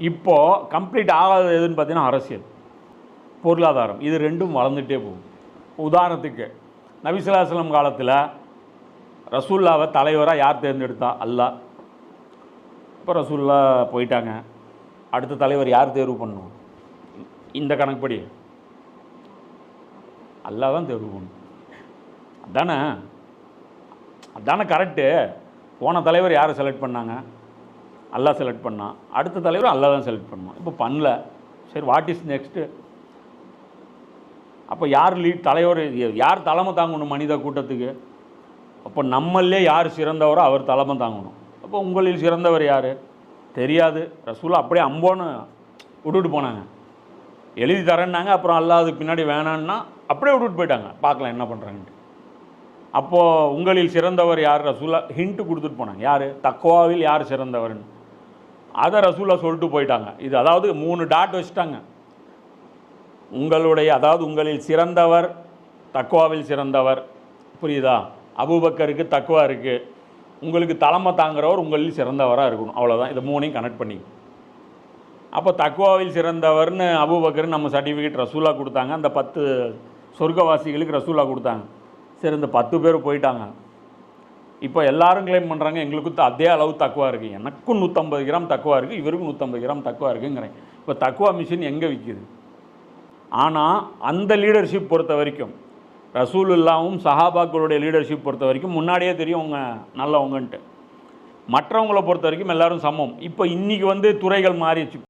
இப்போது கம்ப்ளீட் ஆகாதது எதுன்னு பார்த்தீங்கன்னா அரசியல், பொருளாதாரம். இது ரெண்டும் வளர்ந்துட்டே போகும். உதாரணத்துக்கு நபி ஸல்லல்லாஹு அலைஹி வஸல்லம் காலத்தில் ரசூல்லாவை தலைவராக யார் தேர்ந்தெடுத்தா? அல்லாஹ். இப்போ ரசூல்லா போயிட்டாங்க, அடுத்த தலைவர் யார் தேர்வு பண்ணணும்? இந்த கணக்குப்படி அல்லாஹ் தான் தேர்வு பண்ணணும். அதானே கரெக்டு. போன தலைவர் யாரை செலக்ட் பண்ணாங்க? அல்லாஹ் செலக்ட் பண்ணான். அடுத்த தலைவர் அல்லாஹ் தான் செலக்ட் பண்ணணும். இப்போ பண்ணல. சரி, வாட் இஸ் நெக்ஸ்ட்டு? அப்போ யார் தலைவர், யார் தலைமை தாங்கணும் மனித கூட்டத்துக்கு? அப்போ நம்மளே யார் சிறந்தவரோ அவர் தலைமை தாங்கணும். அப்போ உங்களில் சிறந்தவர் யார்? தெரியாது. ரசூலா அப்படியே அம்போன்னு விட்டுட்டு போனாங்க. எழுதி தரேன்னாங்க, அப்புறம் அல்லாஹ் அதுக்கு பின்னாடி வேணான்னா அப்படியே விட்டுட்டு போயிட்டாங்க. பார்க்கலாம் என்ன பண்ணுறாங்கன்ட்டு. அப்போது உங்களில் சிறந்தவர் யார்? ரசூலா ஹிண்ட்டு கொடுத்துட்டு போனாங்க. யார்? தக்வாவில் யார் சிறந்தவர்னு. அதை ரசூலா சொல்லிட்டு போயிட்டாங்க. இது அதாவது 3 டாட் வச்சுட்டாங்க. உங்களில் சிறந்தவர், தக்வாவில் சிறந்தவர். புரியுதா? அபூபக்கருக்கு தக்வா இருக்குது, உங்களுக்கு தலைமை தாங்கிறவர் உங்களில் சிறந்தவராக இருக்கணும். அவ்வளோதான். இதை 3ஐயும் கனெக்ட் பண்ணி, அப்போ தக்வாவில் சிறந்தவர்னு அபூபக்கர் நம்ம சர்டிஃபிகேட் ரசூலா கொடுத்தாங்க. அந்த 10 சொர்க்கவாசிகளுக்கு ரசூலா கொடுத்தாங்க. சரி, இந்த 10 பேர் போயிட்டாங்க. இப்போ எல்லாரும் கிளைம் பண்ணுறாங்க எங்களுக்கு அதே அளவு தக்குவா இருக்குது, எனக்கும் 150 கிராம் தக்குவா இருக்குது, இவருக்கும் 150 கிராம் தக்குவா இருக்குங்கிறேன். இப்போ தக்குவா மிஷின் எங்கே விற்கிது? ஆனால் அந்த லீடர்ஷிப் பொறுத்த வரைக்கும், ரசூலுல்லாவும் சஹாபாக்களுடைய லீடர்ஷிப் பொறுத்த வரைக்கும் முன்னாடியே தெரியும் அவங்க நல்லவங்கன்ட்டு. மற்றவங்களை பொறுத்த வரைக்கும் எல்லோரும் சமம். இப்போ இன்றைக்கி துறைகள் மாறிடுச்சு.